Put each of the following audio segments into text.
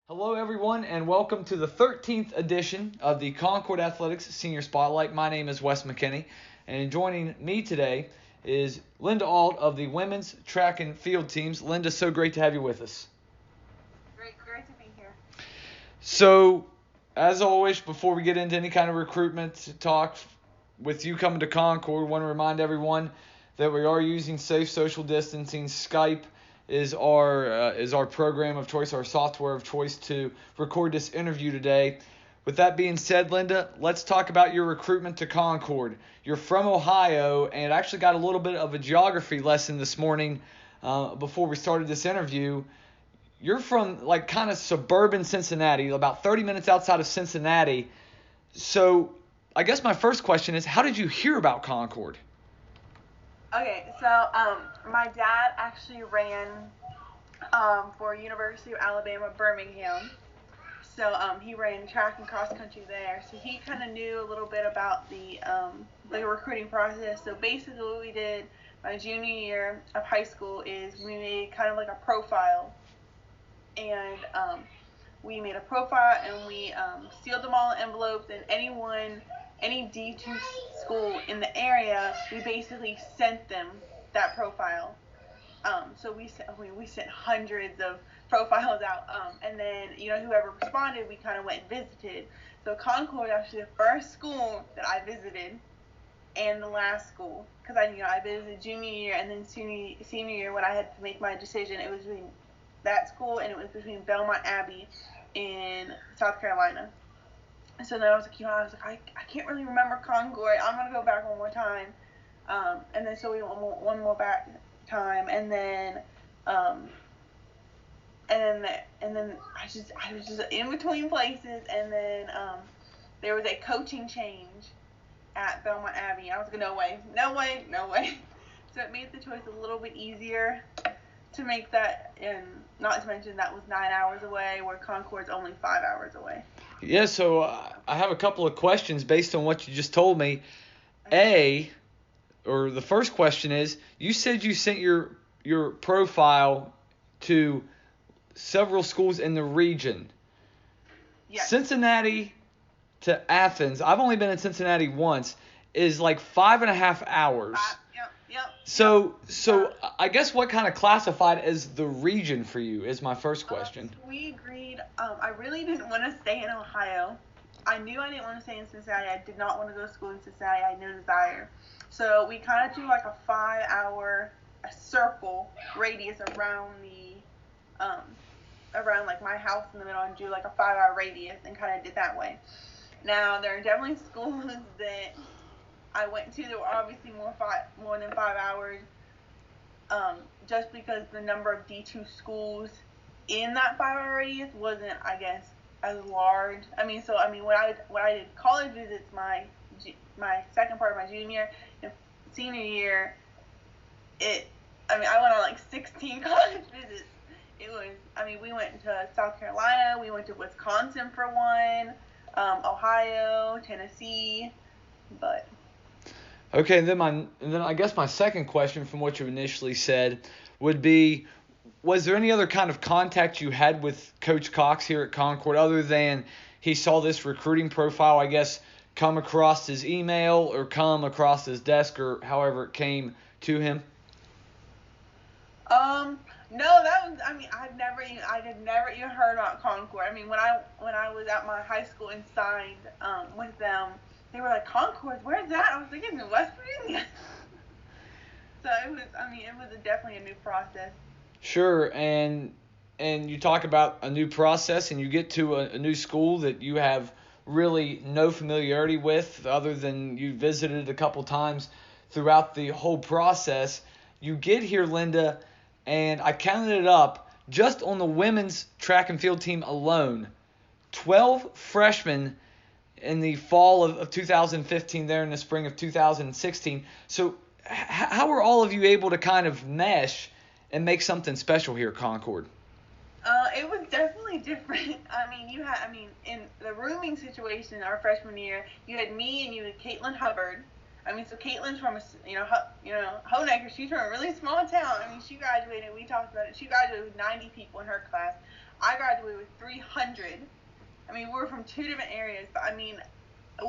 Hello, everyone, and welcome to the 13th edition of the Concord Athletics Senior Spotlight. My name is Wes McKinney, and joining me today is Linda Ault of the women's track and field teams. Linda, so great to have you with us. Great to be here. So, as always, before we get into any kind of recruitment talk, with you coming to Concord, we want to remind everyone that we are using safe social distancing. Skype is our program of choice, our software of choice to record this interview today. With that being said, Linda, let's talk about your recruitment to Concord. You're from Ohio, and actually got a little bit of a geography lesson this morning before we started this interview. You're from like kind of suburban Cincinnati, about 30 minutes outside of Cincinnati. So I guess my first question is, how did you hear about Concord? Okay, so my dad actually ran for University of Alabama, Birmingham. So he ran track and cross country there. So he kind of knew a little bit about the recruiting process. So basically what we did my junior year of high school is we made kind of like a profile. And we made a profile and we sealed them all in envelopes, and any D2 school in the area, we basically sent them that profile. So we sent hundreds of profiles out, and then whoever responded, we kind of went and visited. So Concord actually the first school that I visited, and the last school, because I visited junior year and then senior year when I had to make my decision. It was between that school and it was between Belmont Abbey in South Carolina. So then I was like, I can't really remember Concord. I'm gonna go back one more time. And then so we went one more back time, and then I was just in between places, and then there was a coaching change at Belmont Abbey. I was like, no way. So it made the choice a little bit easier to make that, and not to mention that was 9 hours away, where Concord's only 5 hours away. Yeah, so I have a couple of questions based on what you just told me. The first question is, you said you sent your profile to several schools in the region. Yes. Cincinnati to Athens, I've only been in Cincinnati once, is like 5.5 hours. Yep. So I guess what kind of classified as the region for you is my first question. We agreed. I really didn't want to stay in Ohio. I knew I didn't want to stay in Cincinnati. I did not want to go to school in Cincinnati. I had no desire. So we kind of do like a 5-hour circle radius around around like my house in the middle, and do like a 5-hour radius, and kind of did that way. Now there are definitely schools that I went to that were obviously more than 5 hours, just because the number of D2 schools in that 5-hour radius wasn't, I guess, as large. When I did college visits my second part of my junior and senior year, I went on like 16 college visits. We went to South Carolina, we went to Wisconsin for one, Ohio, Tennessee, but. Okay, then I guess my second question from what you initially said would be, was there any other kind of contact you had with Coach Cox here at Concord other than he saw this recruiting profile, I guess, come across his email or come across his desk, or however it came to him? No, I had never even heard about Concord. When I was at my high school and signed with them, they were like, Concord, where's that? I was like, in West Virginia. So it was definitely a new process. Sure, and you talk about a new process, and you get to a new school that you have really no familiarity with other than you visited a couple times throughout the whole process. You get here, Linda, and I counted it up, just on the women's track and field team alone, 12 freshmen in the fall of 2015, there in the spring of 2016. So how were all of you able to kind of mesh and make something special here at Concord? It was definitely different. In the rooming situation our freshman year, you had me and you had Caitlin Hubbard. So Caitlin's from Honecker. She's from a really small town. She graduated. We talked about it. She graduated with 90 people in her class. I graduated with 300. I mean, we were from two different areas, but I mean,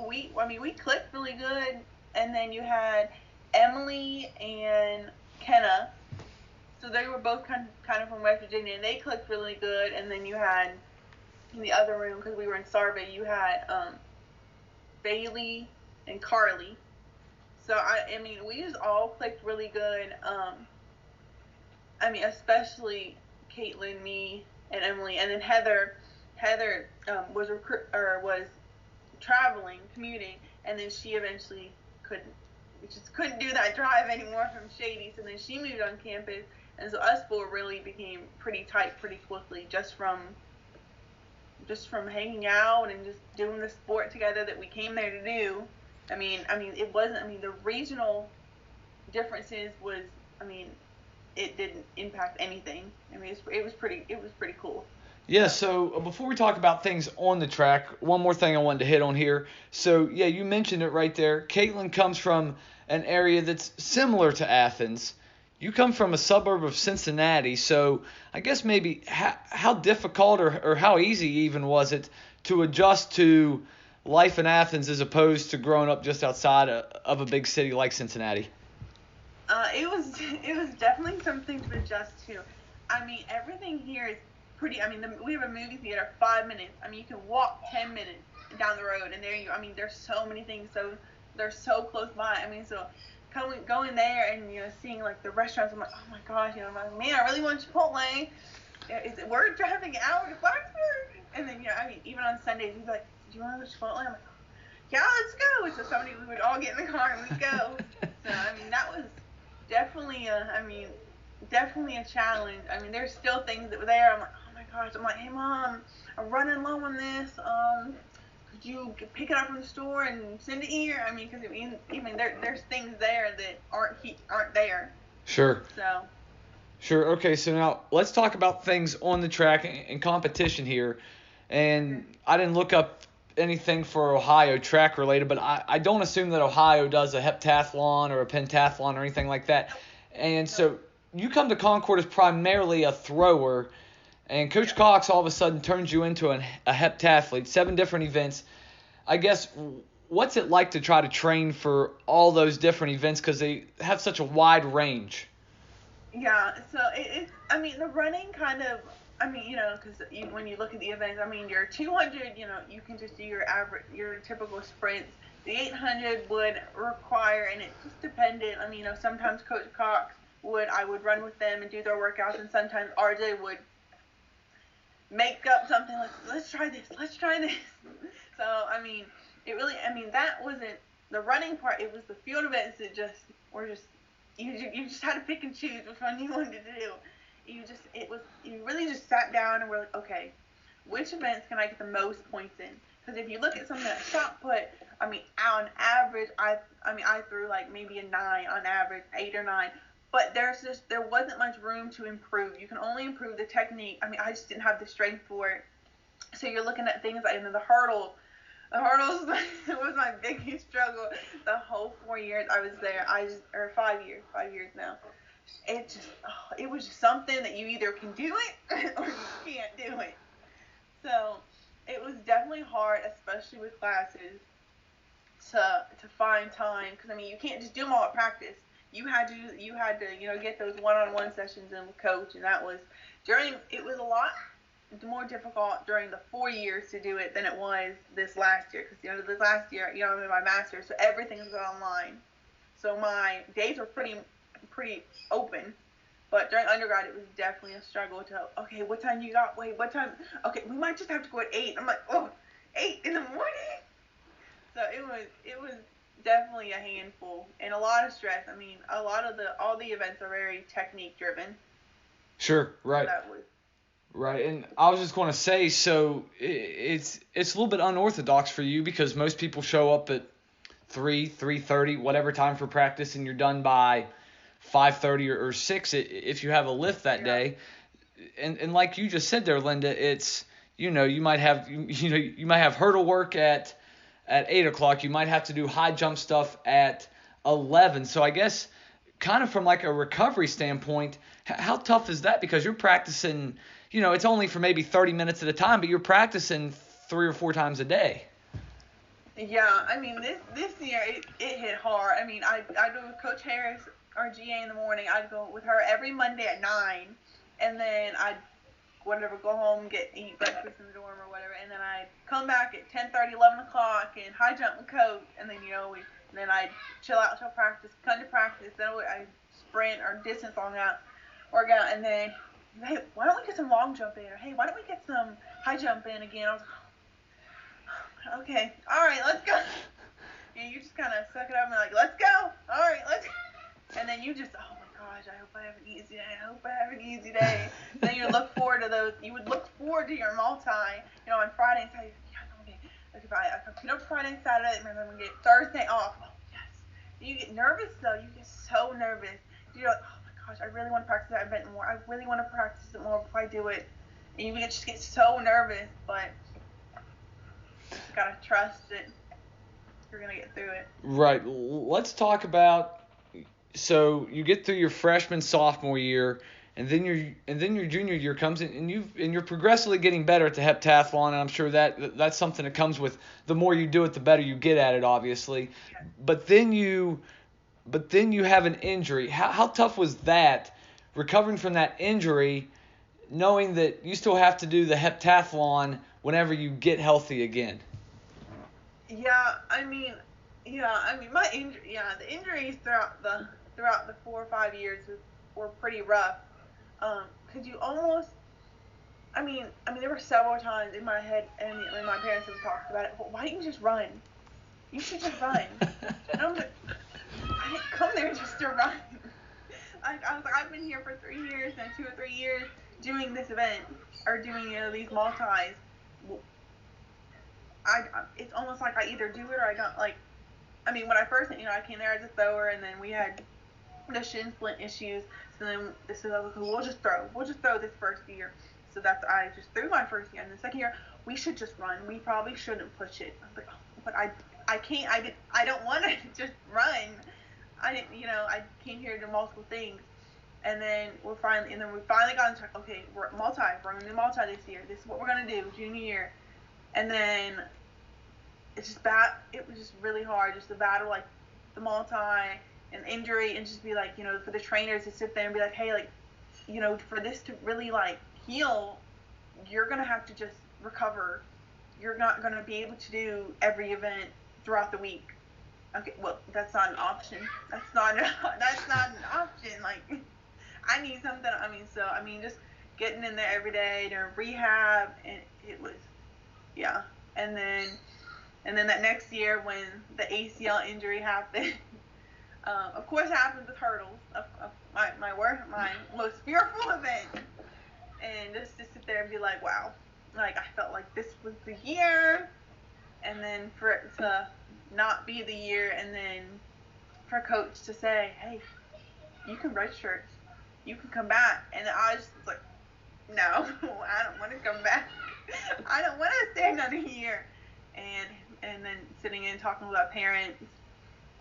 we clicked really good. And then you had Emily and Kenna, so they were both kind of from West Virginia, and they clicked really good. And then you had in the other room, because we were in Sarvey, you had Bailey and Carly. So I mean, we just all clicked really good. I mean, especially Caitlin, me, and Emily, and then Heather. Heather was traveling, commuting, and then she eventually couldn't do that drive anymore from Shady. So then she moved on campus, and so us four really became pretty tight pretty quickly, just from hanging out and just doing the sport together that we came there to do. I mean, it wasn't. I mean, the regional differences was. I mean, it didn't impact anything. I mean, it was pretty cool. Yeah, so before we talk about things on the track, one more thing I wanted to hit on here. So, yeah, you mentioned it right there. Caitlin comes from an area that's similar to Athens. You come from a suburb of Cincinnati, so I guess maybe how difficult or how easy even was it to adjust to life in Athens as opposed to growing up just outside of a big city like Cincinnati? It was definitely something to adjust to. I mean, everything here is pretty. I mean, we have a movie theater 5 minutes. I mean, you can walk 10 minutes down the road, and there you. I mean, there's so many things. So they're so close by. I mean, so going there and seeing like the restaurants. I'm like, oh my gosh, I'm like, man, I really want Chipotle. We're driving an hour to Blacksburg, and then I mean, even on Sundays, he's like, do you want to go to Chipotle? I'm like, yeah, let's go. So somebody we would all get in the car and we'd go. So I mean, that was definitely a challenge. I mean, there's still things that were there. I'm like, oh my gosh. I'm like, hey mom, I'm running low on this. Could you pick it up from the store and send it here? I mean, because there's things there that aren't there. Sure. So. Sure. Okay. So now let's talk about things on the track and competition here. And I didn't look up anything for Ohio track related, but I don't assume that Ohio does a heptathlon or a pentathlon or anything like that. And so you come to Concord as primarily a thrower, and Coach Cox all of a sudden turns you into a heptathlete, 7 different events. I guess, what's it like to try to train for all those different events because they have such a wide range? Yeah, so I mean, the running kind of, I mean, because when you look at the events, I mean, your 200, you can just do your typical sprints. The 800 would require, and it just depended. I mean, sometimes Coach Cox I would run with them and do their workouts, and sometimes RJ would make up something like, let's try this. So, I mean, that wasn't the running part. It was the field events that you just had to pick and choose which one you wanted to do. You really just sat down and were like, okay, which events can I get the most points in? Because if you look at some of that shot put, I mean, on average, I threw like maybe a 9 on average, 8 or 9. But there wasn't much room to improve. You can only improve the technique. I mean, I just didn't have the strength for it. So you're looking at things like the hurdle. The hurdles was my biggest struggle the whole 4 years I was there. 5 years now. It was just something that you either can do it or you can't do it. So it was definitely hard, especially with classes, to find time, because I mean, you can't just do them all at practice. You had to get those one-on-one sessions in with coach, and it was a lot more difficult during the 4 years to do it than it was this last year, because this last year I'm in my master's, so everything was online, so my days were pretty open. But during undergrad, it was definitely a struggle to, okay, what time you got? Wait, what time? Okay, we might just have to go at 8. I'm like, 8 in the morning? So it was definitely a handful and a lot of stress. I mean, all the events are very technique driven. Sure, right. So right, and I was just going to say, so it's a little bit unorthodox for you because most people show up at 3:30, whatever time for practice, and you're done by 5:30 or 6 if you have a lift that day. And like you just said there, Linda, it's you might have hurdle work at 8 o'clock. You might have to do high jump stuff at 11. So I guess kind of from like a recovery standpoint, How tough is that? Because you're practicing, it's only for maybe 30 minutes at a time, but you're practicing 3 or 4 times a day. Yeah, I mean, this year it hit hard. I mean, I go with Coach Harris, our GA, in the morning. I'd go with her every Monday at 9, and then I'd go home, eat breakfast in the dorm or whatever, and then I'd come back at 10:30, 11 o'clock, and high jump with Coach, and then then I'd chill out till practice, come to practice, then I'd sprint or distance workout, and then, hey, why don't we get some long jump in, or hey, why don't we get some high jump in again? I was like, okay, all right, let's go. And you just kind of suck it up and like, let's go. All right, let's go. And then you just, oh my gosh, I hope I have an easy day. I hope I have an easy day. Then you look forward to those. You would look forward to your multi, on Friday and Saturday. Yeah, okay. If I compete on Friday and Saturday, and then we get Thursday off. Oh, yes. You get nervous, though. You get so nervous. You're like, oh my gosh, I really want to practice that event more. I really want to practice it more before I do it. And you just get so nervous, but you just got to trust it. You're going to get through it. Right. Let's talk about, so you get through your freshman, sophomore year, and then your junior year comes in, and you're progressively getting better at the heptathlon, and I'm sure that's something that comes with the more you do it, the better you get at it, obviously. Yeah. But then you have an injury. How tough was that, recovering from that injury, knowing that you still have to do the heptathlon whenever you get healthy again? Yeah, I mean, my injury, the injuries throughout the 4 or 5 years were pretty rough. 'Cause you almost, I mean, there were several times in my head, and my parents have talked about it. Well, why didn't you just run? You should just run. And I'm like, I didn't come there just to run. I was like, I've been here for 3 years and 2 or 3 years doing this event or doing these multis. It's almost like I either do it or I don't. Like, I mean, when I first, I came there as a thrower, and then we had the shin splint issues. So then this is, we'll just throw this first year. So I just threw my first year, and the second year we should just run. We probably shouldn't push it. I was like, oh, but I can't. I don't want to just run. I came here to do multiple things, and then we finally got into, okay, we're going to do multi this year. This is what we're gonna do junior year. And then it was just really hard, just to battle like the multi and injury, and just be like, for the trainers to sit there and be like, hey, like, for this to really like heal, you're gonna have to just recover. You're not gonna be able to do every event throughout the week. Okay, well, that's not an option. That's not an option. Like, I need something. Just getting in there every day to rehab, and it was. Yeah, and then that next year when the ACL injury happened, of course it happens with hurdles, my most fearful event, and just to sit there and be like, wow, like I felt like this was the year, and then for it to not be the year, and then for coach to say, hey, you can redshirt, you can come back, and I was just like, no, I don't want to come back. I don't want to stay another year. And then sitting in talking with our parents,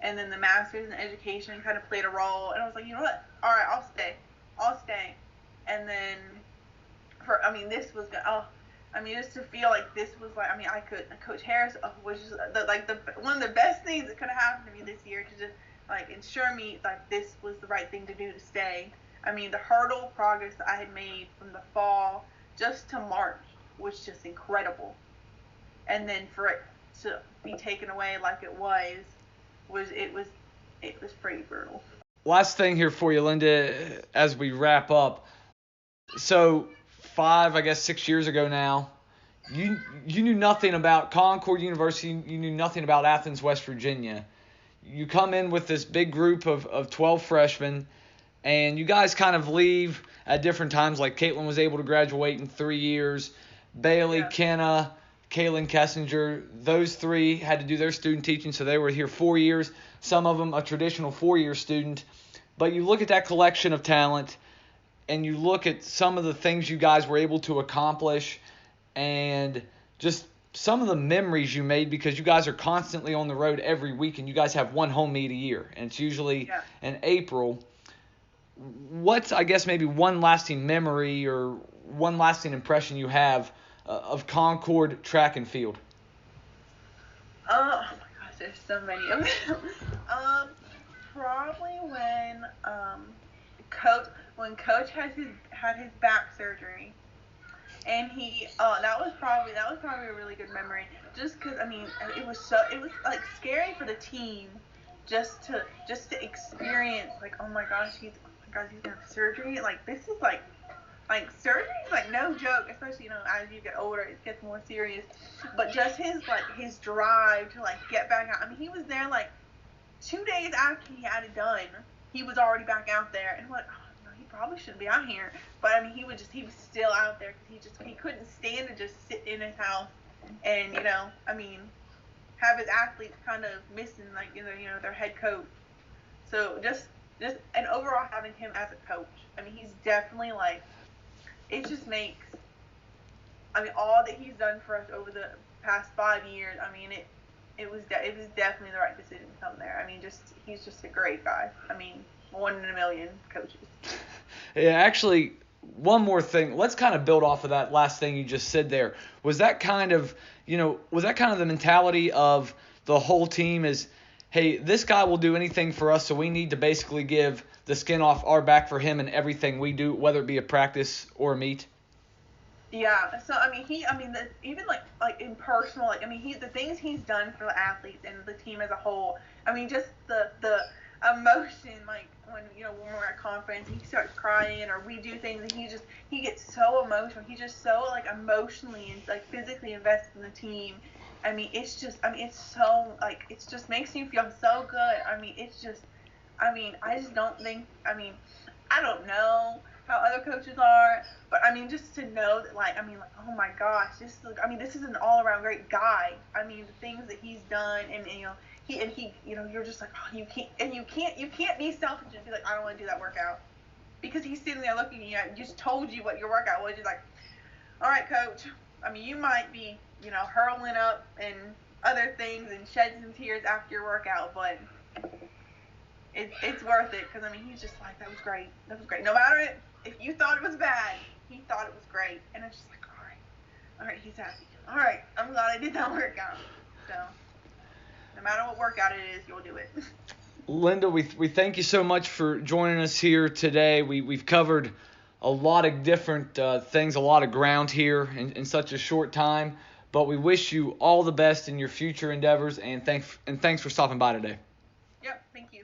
and then the master's in education kind of played a role, and I was like, you know what? All right, I'll stay. And then this was just to feel like this was like, I could, Coach Harris was just one of the best things that could have happened to me this year, to just like ensure me like this was the right thing to do to stay. The hurdle progress that I had made from the fall just to March was just incredible, and then for it to be taken away like it was pretty brutal. Last thing here for you, Linda, as we wrap up. So 6 years ago now, you knew nothing about Concord University. You knew nothing about Athens, West Virginia. You come in with this big group of 12 freshmen, and you guys kind of leave at different times. Like Caitlin was able to graduate in 3 years. Bailey, Kenna, Kaylin Kessinger, those 3 had to do their student teaching, so they were here 4 years. Some of them a traditional 4-year student. But you look at that collection of talent, and you look at some of the things you guys were able to accomplish, and just some of the memories you made, because you guys are constantly on the road every week, and you guys have one home meet a year, and it's usually in April. what's, I guess, maybe one lasting memory or one lasting impression you have of Concord track and field? Oh my gosh, there's so many of them. Probably coach when coach had his back surgery, and that was probably a really good memory. Just because it was like scary for the team, just to experience like, oh my gosh, he's gonna have surgery. Like, this is like surgery is like no joke, especially as you get older it gets more serious. But just his drive to like get back out. I mean, he was there like 2 days after he had it done. He was already back out there, and what? Oh, no, he probably shouldn't be out here. But I mean, he was still out there because he couldn't stand to just sit in his house and have his athletes kind of missing like their head coach. So just and overall having him as a coach. I mean, he's definitely like, it just makes, all that he's done for us over the past 5 years. I mean, it was definitely the right decision to come there. I mean, he's just a great guy. I mean, 1 in a million coaches. Yeah, actually, one more thing. Let's kind of build off of that last thing you just said there. Was that kind of the mentality of the whole team is, hey, this guy will do anything for us, so we need to basically give the skin off our back for him in everything we do, whether it be a practice or a meet? Yeah. So even like in personal, the things he's done for the athletes and the team as a whole. I mean, just the emotion, like when we're at conference, he starts crying, or we do things, and he gets so emotional. He's just so like emotionally and like physically invested in the team. I mean, it's so like, it just makes you feel so good. I just don't think. I don't know how other coaches are, but just to know that oh my gosh, this is an all-around great guy. The things that he's done, and you're just like, oh, you can't be selfish and be like, I don't want to do that workout, because he's sitting there looking at you and just told you what your workout was. You're like, all right, coach. You might be hurling up and other things and shedding some tears after your workout, but it's worth it, because he's just like, that was great. No matter if you thought it was bad, he thought it was great, and it's just like, all right, he's happy. All right, I'm glad I did that workout. So no matter what workout it is, you'll do it. Linda, we thank you so much for joining us here today. We've covered a lot of different things, a lot of ground here in such a short time, but we wish you all the best in your future endeavors, and thanks for stopping by today. Yep, thank you.